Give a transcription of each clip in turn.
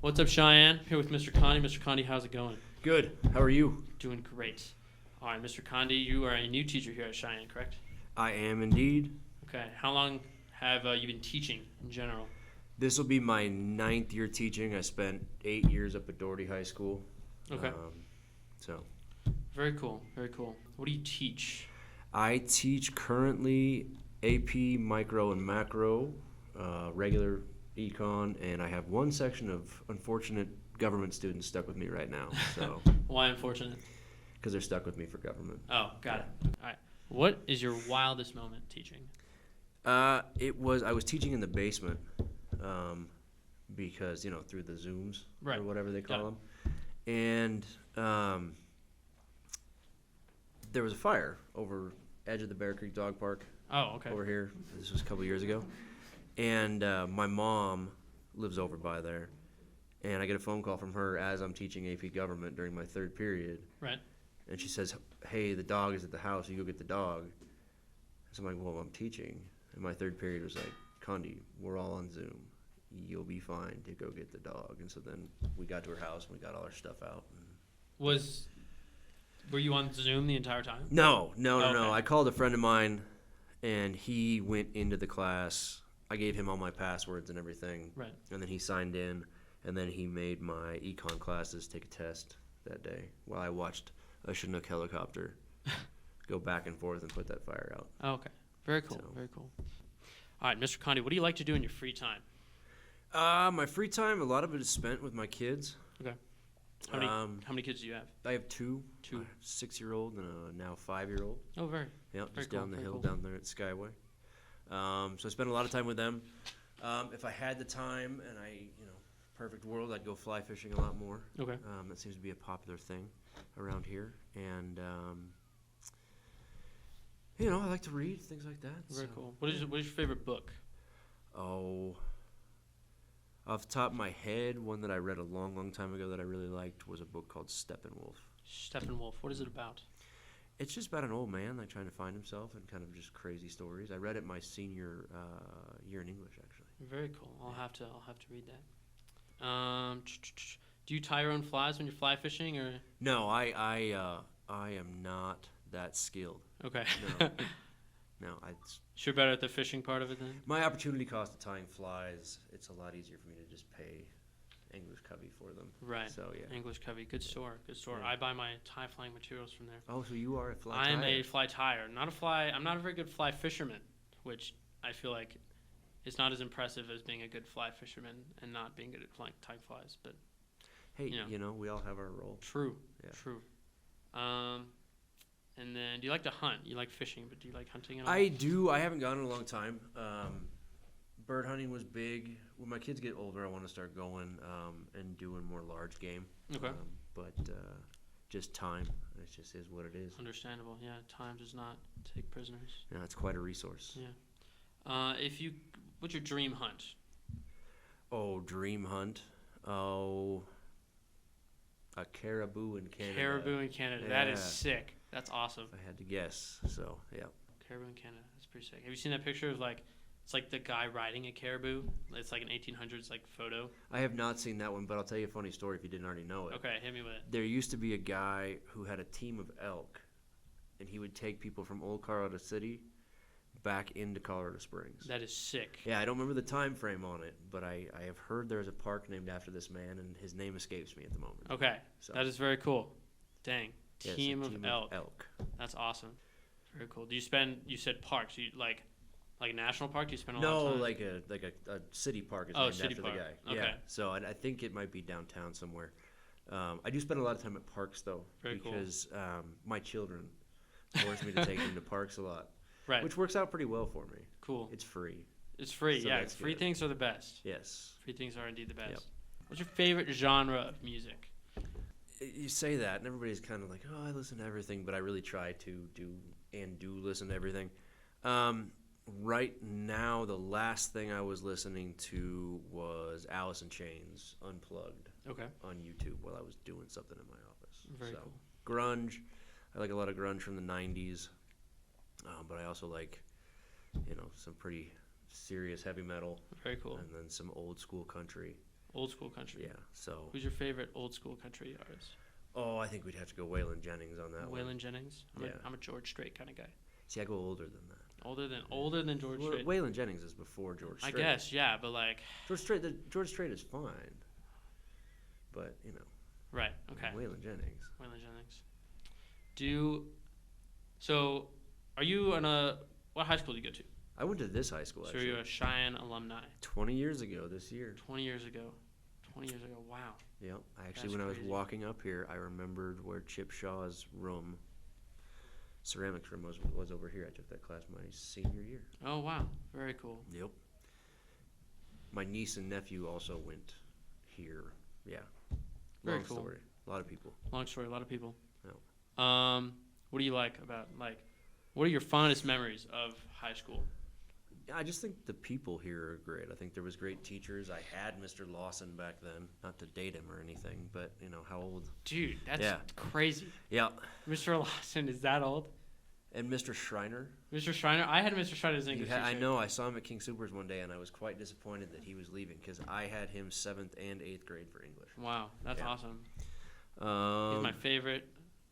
What's up, Cheyenne? Here with Mr. Conde. Mr. Conde, how's it going? Good. How are you? Doing great. All right, Mr. Conde, you are a new teacher here at Cheyenne, correct? I am indeed. Okay. How long have you been teaching in general? This will be my 9th year teaching. I spent 8 years up at Doherty High School. Okay. So. Very cool. Very cool. What do you teach? I teach currently AP, micro, and macro, regular econ, and I have one section of unfortunate government students stuck with me right now. So. Why unfortunate? Because they're stuck with me for government. Oh, got it. All right. What is your wildest moment teaching? I was teaching in the basement, because through the Zooms Right. or whatever they call them, and there was a fire over edge of the Bear Creek Dog Park. Oh, okay. Over here. This was a couple years ago, and my mom lives over by there, and I get a phone call from her as I'm teaching AP Government during my 3rd period. Right. And she says, "Hey, the dog is at the house. You go get the dog." So I'm like, "Well, I'm teaching." And my 3rd period was like, "Conde, we're all on Zoom. You'll be fine to go get the dog." And so then we got to her house and we got all our stuff out. Were you on Zoom the entire time? No. Okay. I called a friend of mine, and he went into the class. I gave him all my passwords and everything. Right. And then he signed in, and then he made my econ classes take a test that day while I watched a Chinook helicopter go back and forth and put that fire out. Oh, okay. Very cool. So. Very cool. All right, Mr. Conde, what do you like to do in your free time? My free time, a lot of it is spent with my kids. Okay. How many kids do you have? I have two. Two. A 6-year-old and a now 5-year-old. Oh, very. Yeah, just cool, down the very hill cool. down there at Skyway. So I spend a lot of time with them. If I had the time and perfect world, I'd go fly fishing a lot more. Okay. That seems to be a popular thing around here. And, I like to read, things like that. Very so, cool. What is your favorite book? Oh, off the top of my head, one that I read a long, long time ago that I really liked was a book called Steppenwolf. Steppenwolf. What is it about? It's just about an old man trying to find himself and kind of just crazy stories. I read it my senior year in English, actually. Very cool. I'll have to read that. Do you tie your own flies when you're fly fishing, or? No, I am not that skilled. Okay. No, You're better at the fishing part of it then? my opportunity cost of tying flies. It's a lot easier for me to just pay English Covey for them. Right. So yeah. English Covey. Good store. Good store. Yeah. I buy my tie flying materials from there. Oh, so you are a fly I am tyer. a fly tyer. I'm not a very good fly fisherman, which I feel like is not as impressive as being a good fly fisherman and not being good at tying flies. But Hey, we all have our role. true. Yeah. True. And then, do you like to hunt? You like fishing, but do you like hunting at all? I do. I haven't gone in a long time. Bird hunting was big. When my kids get older, I want to start going and doing more large game. Okay. But just time. It just is what it is. Understandable. Yeah, time does not take prisoners. Yeah, it's quite a resource. Yeah. What's your dream hunt? Oh, dream hunt. Oh, a caribou in Canada. Caribou in Canada. That is Yeah. sick. That's awesome. If I had to guess. So, yeah. Caribou in Canada. That's pretty sick. Have you seen that picture of it's like the guy riding a caribou? It's like an 1800s photo. I have not seen that one, but I'll tell you a funny story if you didn't already know it. Okay, hit me with it. There used to be a guy who had a team of elk, and he would take people from Old Colorado City back into Colorado Springs. That is sick. Yeah, I don't remember the time frame on it, but I have heard there's a park named after this man, and his name escapes me at the moment. Okay, So, that is very cool. Dang. yes, a Team of elk. That's awesome. Very cool. You said parks. You like national park? Do you spend a lot of No, time? like a city park is Oh, named city after park. the guy. Okay. Yeah, so I think it might be downtown somewhere. I do spend a lot of time at parks, though, Very cool. because my children force me to take them to parks a lot, Right. which works out pretty well for me. Cool. It's free. It's free. so Yeah, that's free good. things are the best. Yes. Free things are indeed the best. Yep. What's your favorite genre of music? You say that, and everybody's kind of like, "Oh, I listen to everything," but I really try to do listen to everything. Right now, the last thing I was listening to was Alice in Chains Unplugged Okay. on YouTube while I was doing something in my office. Very so, cool. Grunge. I like a lot of grunge from the 90s, but I also like, some pretty serious heavy metal, Very cool. and then some old school country. Old school country. Yeah. So. Who's your favorite old school country artist? Oh, I think we'd have to go Waylon Jennings on that one. Waylon Jennings. I'm a George Strait kind of guy. See, I go older than that. Older than George Strait. Waylon Jennings is before George Strait. I guess, yeah, but like. George Strait is fine, but Right. Okay. Waylon Jennings. Waylon Jennings. So, are you what high school did you go to? I went to this high school, So actually. you're a Cheyenne alumni. 20 years ago this year. 20 years ago. 20 years ago. Wow. Yep. Actually, That's when I was crazy. walking up here, I remembered where Chip Shaw's room, ceramics room, was over here. I took that class my senior year. Oh, wow. Very cool. Yep. My niece and nephew also went here. Yeah. Very Long cool. story. A lot of people. Long story. A lot of people. Yep. What do you like about, what are your fondest memories of high school? Yeah, I just think the people here are great. I think there was great teachers. I had Mr. Lawson back then. Not to date him or anything, but how old? Dude, that's Yeah. crazy. Yeah. Mr. Lawson is that old? And Mr. Schreiner. Mr. Schreiner? I had Mr. Schreiner as an English teacher. I know. I saw him at King Soopers one day, and I was quite disappointed that he was leaving because I had him 7th and 8th grade for English. Wow, that's Yeah. awesome. He's my favorite,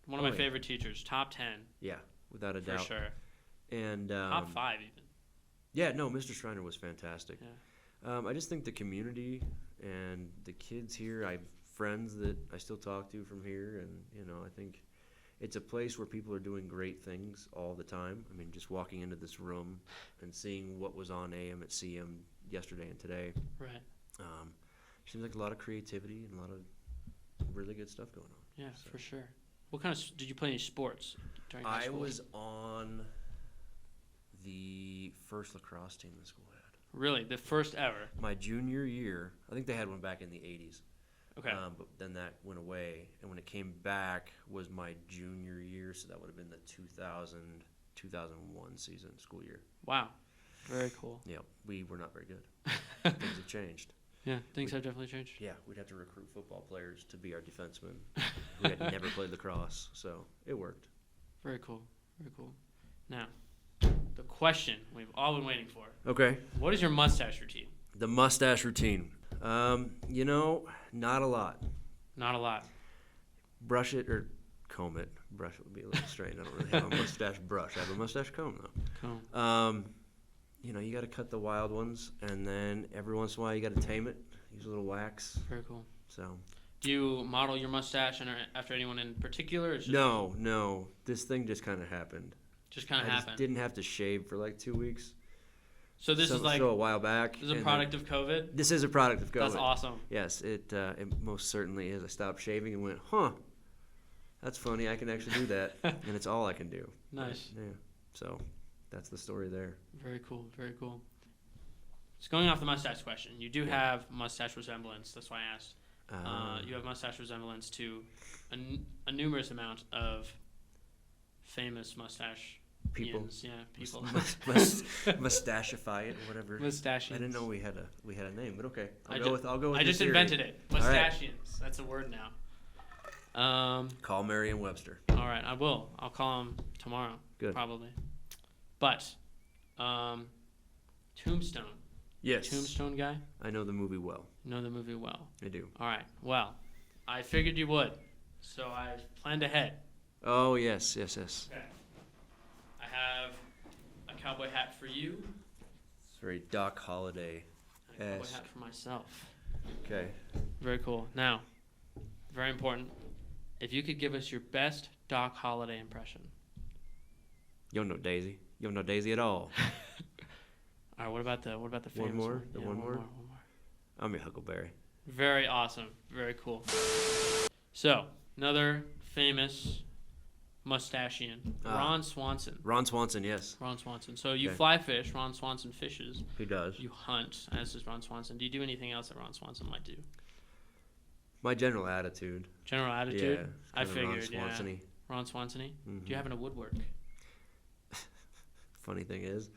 one of my yeah. favorite teachers. Top 10, Yeah, without a for doubt. sure. And Top 5 even. Yeah, no, Mr. Schreiner was fantastic. Yeah. I just think the community and the kids here, I have friends that I still talk to from here, and I think it's a place where people are doing great things all the time. I mean, just walking into this room and seeing what was on AM at CM yesterday and today, Right. seems like a lot of creativity and a lot of really good stuff going on. Yeah, So. for sure. What kind of did you play any sports during high I school? was on the first lacrosse team the school had. Really, the first ever. My junior year, I think they had one back in the 80s. Okay. But then that went away, and when it came back was my junior year, so that would have been the 2001 season, school year. Wow. Very cool. Yeah, we were not very good. Things have changed. Yeah, things have definitely changed. Yeah, we'd have to recruit football players to be our defensemen who had never played lacrosse, so it worked. Very cool. Very cool. Now, the question we've all been waiting for. Okay. What is your mustache routine? The mustache routine. Not a lot. Not a lot. Brush it or comb it. Brush it would be a little strange. I don't really have a mustache brush. I have a mustache comb, though. Cool. You got to cut the wild ones, and then every once in a while you got to tame it. Use a little wax. Very cool. So. Do you model your mustache after anyone in particular? Or just No. This thing just kind of happened. Just kind of I happened. just didn't have to shave for like 2 weeks. So this is like a while back. This is a product of COVID. This is a product of COVID. That's awesome. Yes, it most certainly is. I stopped shaving and went, that's funny. I can actually do that, and it's all I can do. Nice. Yeah. So, that's the story there. Very cool. Very cool. Just going off the mustache question, you do have mustache resemblance. That's why I asked. You have mustache resemblance to a numerous amount of famous mustache people. Yeah, people. Mustachify it, whatever. Mustachians. I didn't know we had a name, but okay. I'll go with I your just theory. invented it. All right. Mustachians. That's a word now. Call Merriam-Webster. All right, I will. I'll call him tomorrow. Good. Probably. But, Tombstone. Yes. Tombstone guy? I know the movie well. You know the movie well. I do. All right. Well, I figured you would, so I planned ahead. Oh, yes. Okay. I have a cowboy hat for you. It's very Doc Holliday. And a cowboy hat for myself. Okay. Very cool. Now, very important. If you could give us your best Doc Holliday impression. You don't know Daisy. You don't know Daisy at all. All right. What about the famous One more? one? The Yeah, one more? One more. I'm your Huckleberry. Very awesome. Very cool. So, another famous mustachian, Ron Swanson. Ron Swanson, yes. Ron Swanson. So you Okay. fly fish. Ron Swanson fishes. He does. You hunt, as does Ron Swanson. Do you do anything else that Ron Swanson might do? My general attitude. General attitude? Yeah. I kinda figured, yeah. Ron Swanson-y. Ron Swanson-y? Mhm. Do you happen to woodwork? Funny thing is,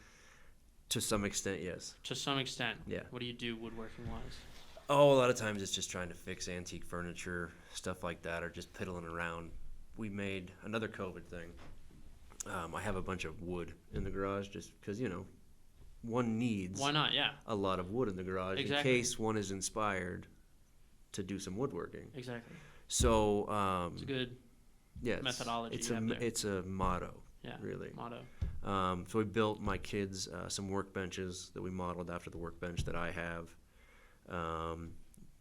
to some extent, yes. To some extent. Yeah. What do you do woodworking-wise? Oh, a lot of times it's just trying to fix antique furniture, stuff like that, or just piddling around. We made another COVID thing. I have a bunch of wood in the garage just because, one needs Why not? Yeah. a lot of wood in the garage Exactly. in case one is inspired to do some woodworking. Exactly. So It's a good yeah, methodology It's you have there. it's a motto. Yeah. Really. Motto. So we built my kids some workbenches that we modeled after the workbench that I have.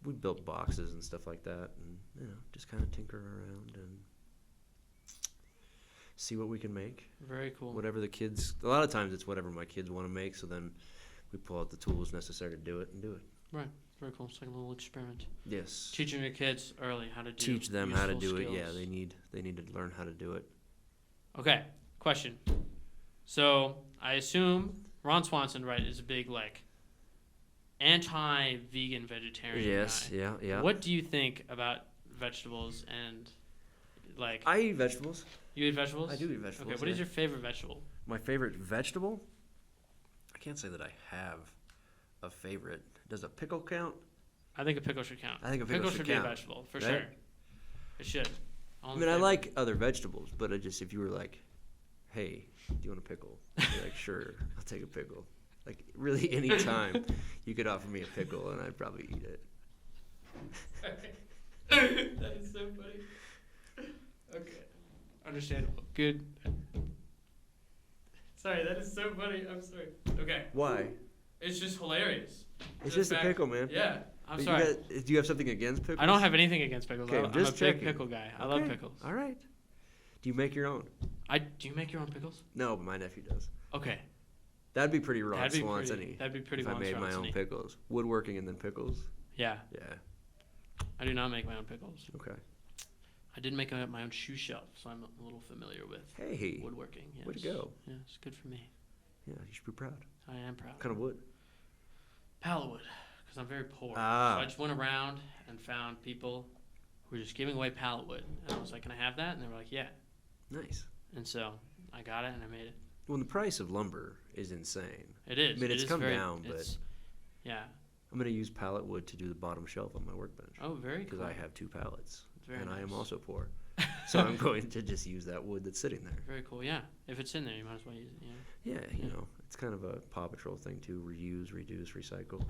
We built boxes and stuff like that, and just kind of tinker around and see what we can make. Very cool. Whatever the kids. A lot of times it's whatever my kids want to make. So then we pull out the tools necessary to do it and do it. Right. Very cool. It's like a little experiment. Yes. Teaching your kids early how to do. Teach them how to do skills. it. Yeah, they need to learn how to do it. Okay. Question. So I assume Ron Swanson, right, is a big like anti-vegan vegetarian Yes. guy. Yeah. What do you think about vegetables and like? I eat vegetables. You eat vegetables? I do eat vegetables. Okay. What is your favorite vegetable? My favorite vegetable? I can't say that I have a favorite. Does a pickle count? I think a pickle should count. I think a pickle should be a count, vegetable for right? sure. It should. I mean, I like other vegetables, but if you were like, hey, do you want a pickle? I'd be like, sure, I'll take a pickle. Like, really, any time you could offer me a pickle, and I'd probably eat it. That is so funny. Okay. Understandable. Good. Sorry, that is so funny. I'm sorry. Okay. Why? It's just hilarious. It's just a pickle, man. Yeah. I'm But sorry. do you have something against pickles? I don't have anything against pickles. Okay, I'm just a big checking. pickle guy. I love Okay, pickles. All right. Do you make your own? Do you make your own pickles? No, but my nephew does. Okay. That'd be pretty Ron That'd be Swanson-y. That'd be pretty if I made my own Swanson-y. pickles. Woodworking and then pickles. Yeah. Yeah. I do not make my own pickles. Okay. I did make my own shoe shelf, so I'm a little familiar with Hey. woodworking. Yes. Way to go. Yeah, it's good for me. Yeah, you should be proud. I am proud. What kind of wood? Pallet wood, because I'm very poor. Ah. So I just went around and found people who were just giving away pallet wood. And I was like, can I have that? And they were like, yeah. Nice. And so I got it and I made it. Well, the price of lumber is insane. It is. I mean, it's come down, but yeah. I'm going to use pallet wood to do the bottom shelf on my workbench. Oh, very cool. Because I have 2 pallets. Very and nice. I am also poor. So I'm going to just use that wood that's sitting there. Very cool. Yeah. If it's in there, you might as well use it. Yeah, you know, it's kind of a Paw Patrol thing too. Reuse, reduce, recycle.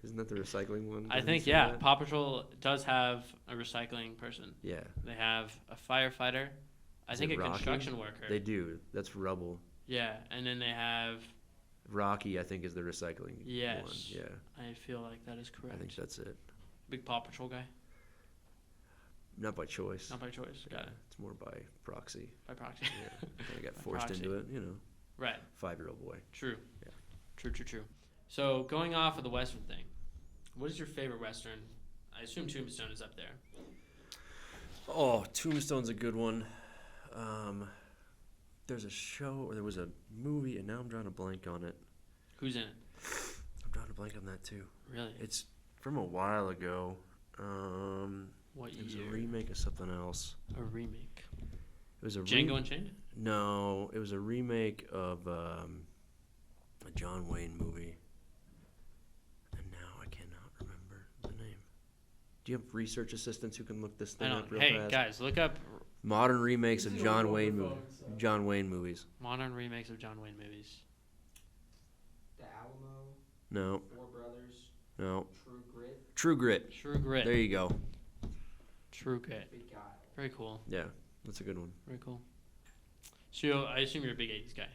Isn't that the recycling one? I think, yeah. Paw Patrol does have a recycling person. Yeah. They have a firefighter. I think a Rocky? construction worker. They do. That's rubble. Yeah. And then they have... Rocky, I think, is the recycling Yes. one. Yeah. I feel like that is correct. I think that's it. Big Paw Patrol guy? Not by choice. Not by choice. Got it. It's more by proxy. By proxy. Yeah. I got By forced proxy. into it, you know. Right. 5-year-old boy. True. Yeah. True. So going off of the Western thing, what is your favorite Western? I assume Tombstone is up there. Oh, Tombstone's a good one. There's a show, or there was a movie, and now I'm drawing a blank on it. Who's in it? I'm drawing a blank on that too. Really? It's from a while ago. What It was year? a remake of something else. A remake. It was a Django Unchained? No, it was a remake of a John Wayne movie. And now I cannot remember the name. Do you have research assistants who can look this I thing don't. up real Hey, fast? guys, look up Modern remakes of This is John on Wayne phone, movies. so- John Wayne movies. modern remakes of John Wayne movies. The Alamo, No, Four Brothers, no. True Grit, True Grit. True Grit. There you go. True Grit. Big Guile. Very cool. Yeah, that's a good one. Very cool. So I assume you're a big 80s guy.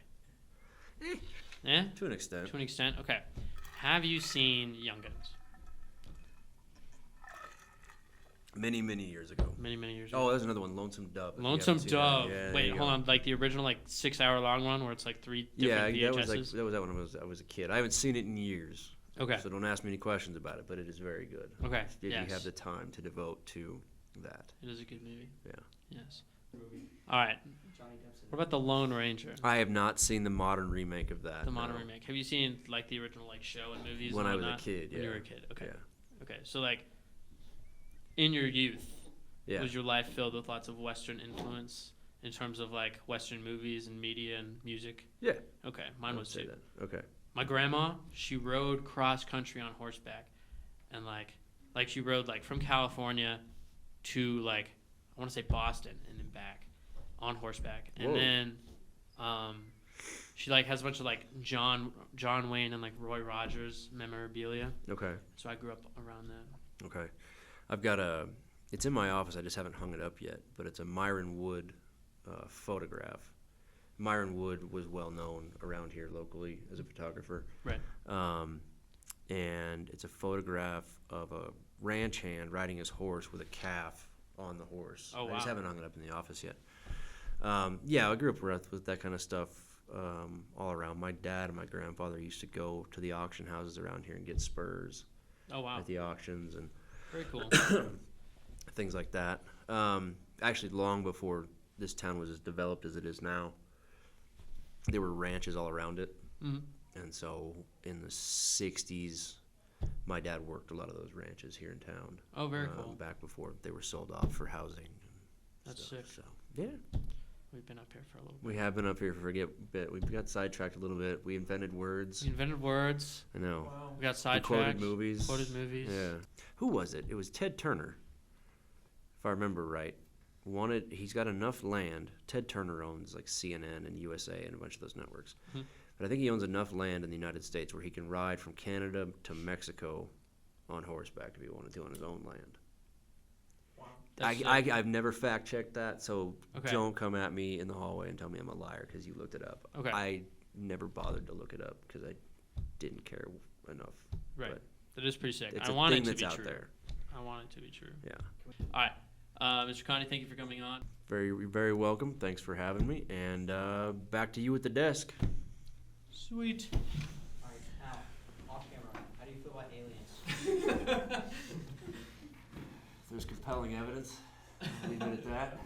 Yeah? To an extent. To an extent? Okay. Have you seen Young Guns? Many, many years ago. Many years Oh, ago. there's another one, Lonesome Dove. if you Lonesome haven't seen Dove. that. Yeah, there Wait, you hold go. on. Like the original, like 6-hour long one where it's like 3 Yeah, different that VHSs? was that when I was a kid. I haven't seen it in years. Okay. So don't ask me any questions about it, but it is very good. Okay. If Yes. you have the time to devote to that. It is a good movie. Yeah. Yes. Movie. All right. Johnny Depp's in What about The Lone Ranger? I have not seen the modern remake of that. The modern no. remake. Have you seen like the original like show and movies? When and I was a whatnot? kid, When you yeah. were a kid. Okay. Yeah. Okay. So like, in your youth, Yeah. was your life filled with lots of Western influence in terms of like Western movies and media and music? Yeah. Okay. I Mine would was say too. that. Okay. My grandma, she rode cross country on horseback, and like she rode like from California to like I want to say Boston and then back on horseback, and Whoa. then she like has a bunch of like John Wayne and like Roy Rogers memorabilia. Okay. So I grew up around that. Okay. I've got it's in my office. I just haven't hung it up yet, but it's a Myron Wood photograph. Myron Wood was well known around here locally as a photographer. Right. And it's a photograph of a ranch hand riding his horse with a calf on the horse. Oh, wow. I just haven't hung it up in the office yet. Yeah, I grew up with that kind of stuff all around. My dad and my grandfather used to go to the auction houses around here and get spurs Oh, wow. at the auctions and Very cool. things like that. Actually, long before this town was as developed as it is now, there were ranches all around it. Mm-hmm. And so in the 60s, my dad worked a lot of those ranches here in town. Oh, very cool. Back before they were sold off for housing. And That's stuff. sick. So, yeah. We've been up here for a little bit. We have been up here for a bit. We got sidetracked a little bit. We invented words. We invented words. I know. Wow. We got We sidetracked. quoted movies. Quoted movies. Yeah. Who was it? It was Ted Turner, if I remember right. He's got enough land. Ted Turner owns like CNN and USA and a bunch of those networks. Mhm. But I think he owns enough land in the United States where he can ride from Canada to Mexico on horseback if he wanted to on his own land. Wow. That's sick. I've never fact checked that, so Okay. don't come at me in the hallway and tell me I'm a liar because you looked it up. Okay. I never bothered to look it up because I didn't care enough. Right. But That is pretty sick. it's I a want thing it to that's be out true. there. I want it to be true. Yeah. All right. Mr. Conde, thank you for coming on. Very, very welcome. Thanks for having me. And back to you at the desk. Sweet. Alright, now, off camera, how do you feel about aliens? There's compelling evidence. Leave it at that.